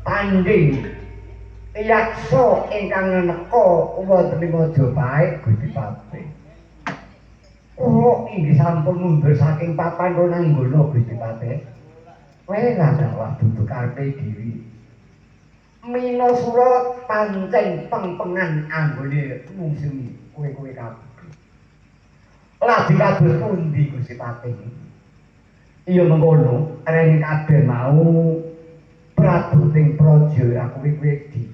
Tanding yaksa ingkang neka wonten ing Majapahit Gusti Patih. Kula inggih sampun mundur saking papan Ronanggana Gusti Patih. Welas dakwah dudukake diri. Minasura pancen pengpengan anggone mungsemi kowe-kowe kabeh. Lagi kados pundi Gusti Patih? Iya mengkono, rene kabeh mau Prabu ting praja aku wedi.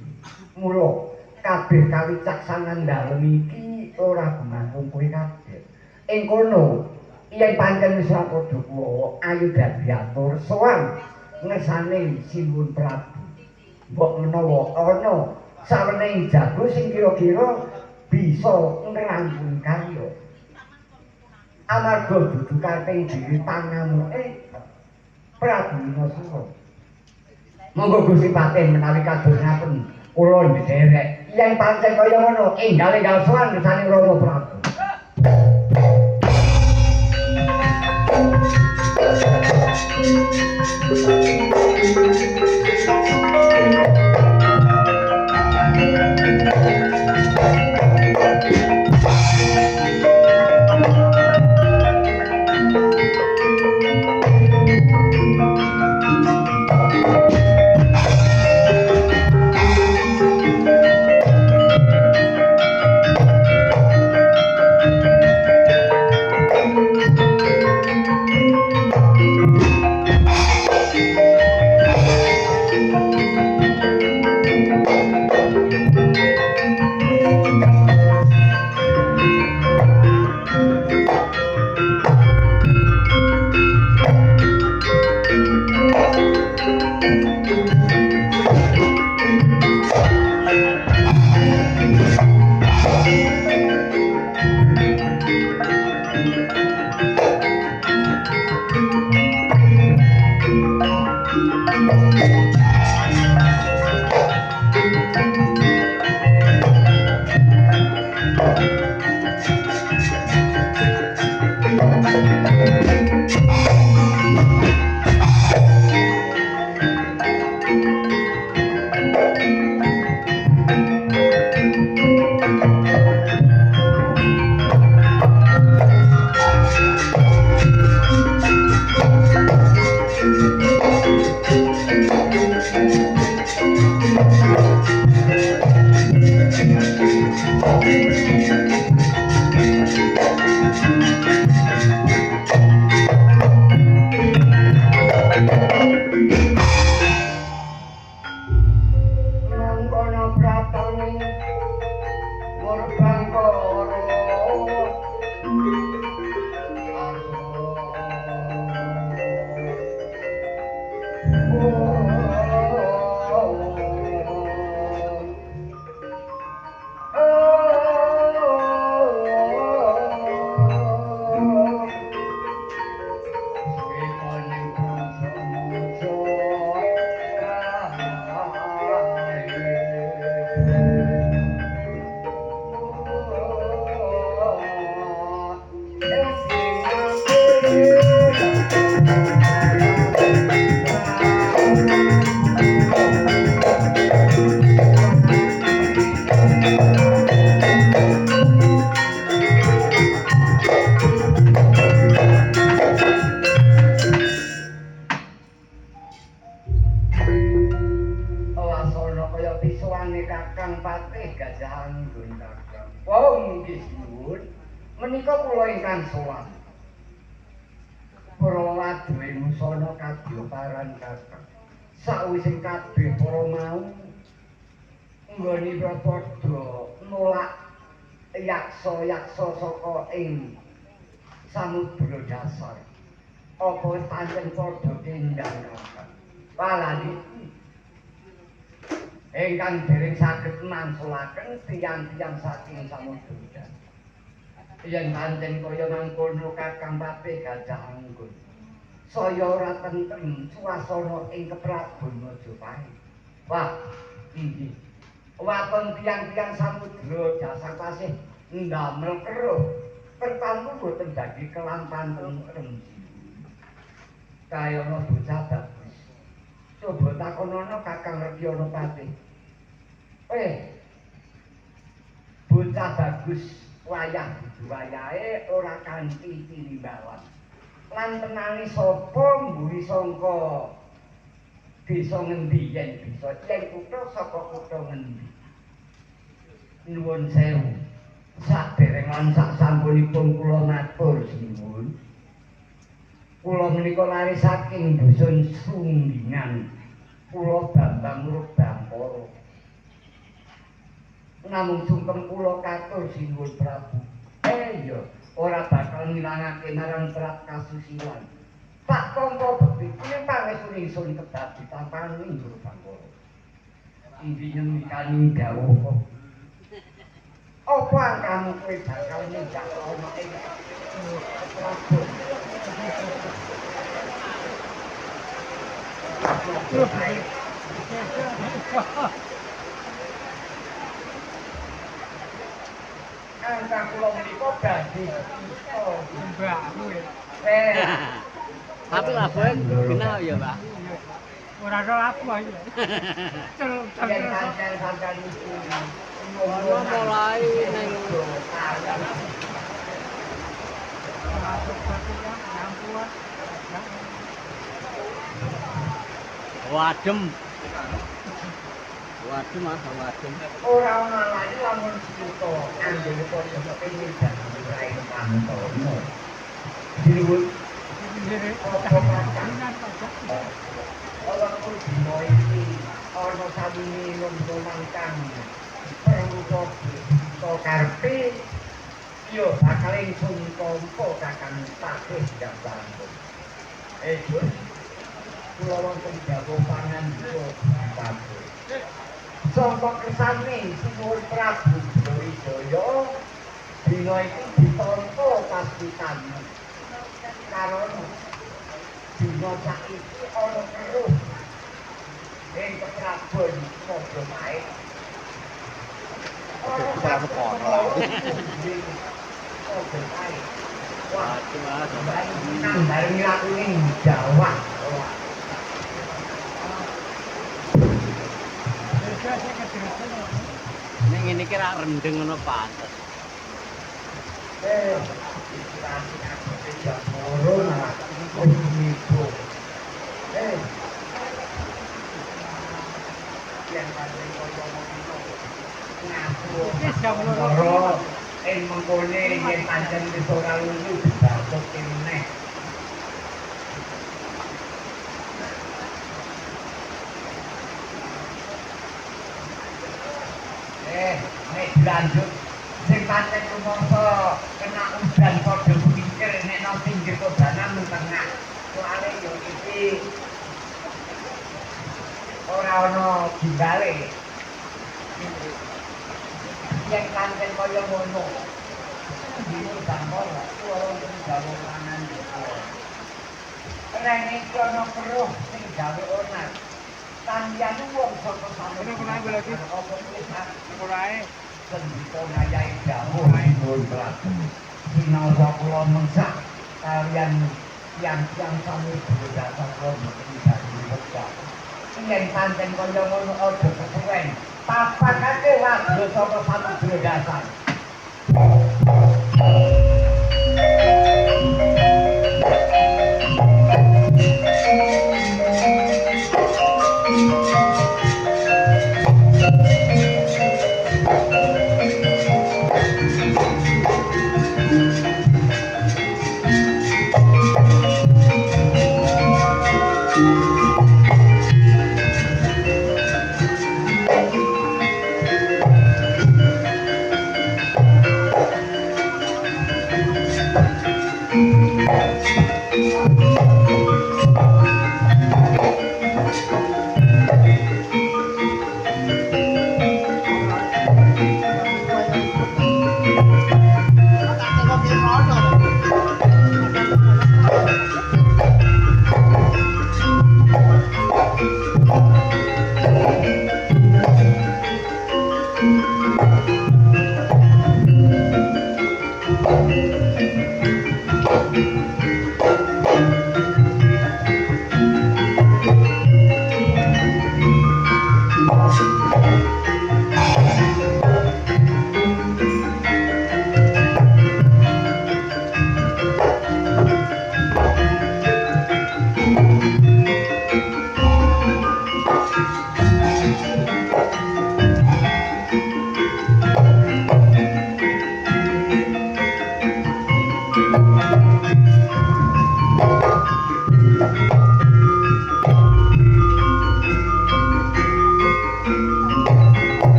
Mula kabeh kawicaksanan dalem iki ora gumantung kowe kabeh. Ing kono yen pancen wis padha kuwa ayo dadi atur sowan ngersane Sinuwun Prabu. Mbok menawa ana sawening jago sing kira-kira bisa ngrangkul karya. Amarga dudukake diri pangamuke Prabu Minasura. Monggo Gusti Patih menawi kados ngaten kula ndherek. Yen pancen kaya ngono enggal-enggal sowan ngersane Rama Prabu. Sawising kabeh para mau nggone padha nolak yaksa-yaksa saka ing samudra dasar. Apa wis pancen padha kendhangaken. Walani ingkang dereng saged mangsulaken tiyang-tiyang saking samudra. Yen pancen kaya mangkono Kakang Patih Gajah Anggun. saya ora tentrem suasana ing keprabon Majapahit. Wah, inggih. Waton tiang-tiang samudra jasa tasih ndamel keruh. Pertambu boten dadi kelampan remji. Kaya ana bocah bagus. Coba takonono Kakang Rekyana Patih. Bocah bagus wayah wayahe ora kanthi tinimbalan. Lan tenane sapa mburi sangka desa ngendi yen bisa yen kutha saka kutha ngendi. Nuwun sewu. Sadereng lan sak sampunipun kula matur sinuwun. Kula menika lari saking dusun Sunggingan. Kula Bambang Rubangkara. Namung sungkem kula katur sinuwun Prabu. Ya, ora bakal ngilangake marang serat kasusilan. Pak Tampa Bekti kuwi pangestu ingsun kedadi tampaning Rubangkara. Inggih nyemikani dawuh. Apa kamu kowe bakal nindak ana ing Prabu? Angka kula menika badhe mbak kuwi. Tapi labuhe kenal ya, Pak. Ora ora aku ayo. Yen sancan iki Ono mulai ning Wadem. Wadem Mas, wadem. ora ana lagi lamun kita anggone padha kepengin dadi rai pantono. Dinuwun apa kakang? Ora kudu dino iki ana samune lomba mangkang. Perlu to karepe yo bakal ingsun tampa kakang Patih Jambang. Gus kula wonten dawuh pangan Patih. Sangka kesane sinuwun Prabu Wijaya dina iki ditampa kastitan. Karana dina saiki ana keruh ing keprabon Majapahit. kita sekono. Wah, bareng aku ning Jawa. Ning ngene iki ra rendeng ngono pantes. Inspirasi aku sejak moro malah ibu. Yang paling kaya ngono. Ngaku. Moro ing mengkone yen pancen wis ora lulu dibatuk meneh. Nek dilanjut sing pancen rumangsa kena udan padha pikir nek nang pinggir kodanan nang tengah. Soale yo iki ora ana gimbale. Yen pancen kaya ngono. Dino bangkol suara gawe pangan iki. Rene iki ana keruh sing gawe onar. Tandian wong saka sampeyan. Kenapa lagi? Apa tulisan urae sendika ngayahi dawuh nuwun Prabu. Sinaosa kula mengsak kalian yang sami berdasa kula mboten dadi wekdal. Yen pancen kaya ngono aja kesuwen. Papakake wadya saka samudra dasar.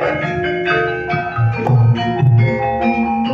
Thank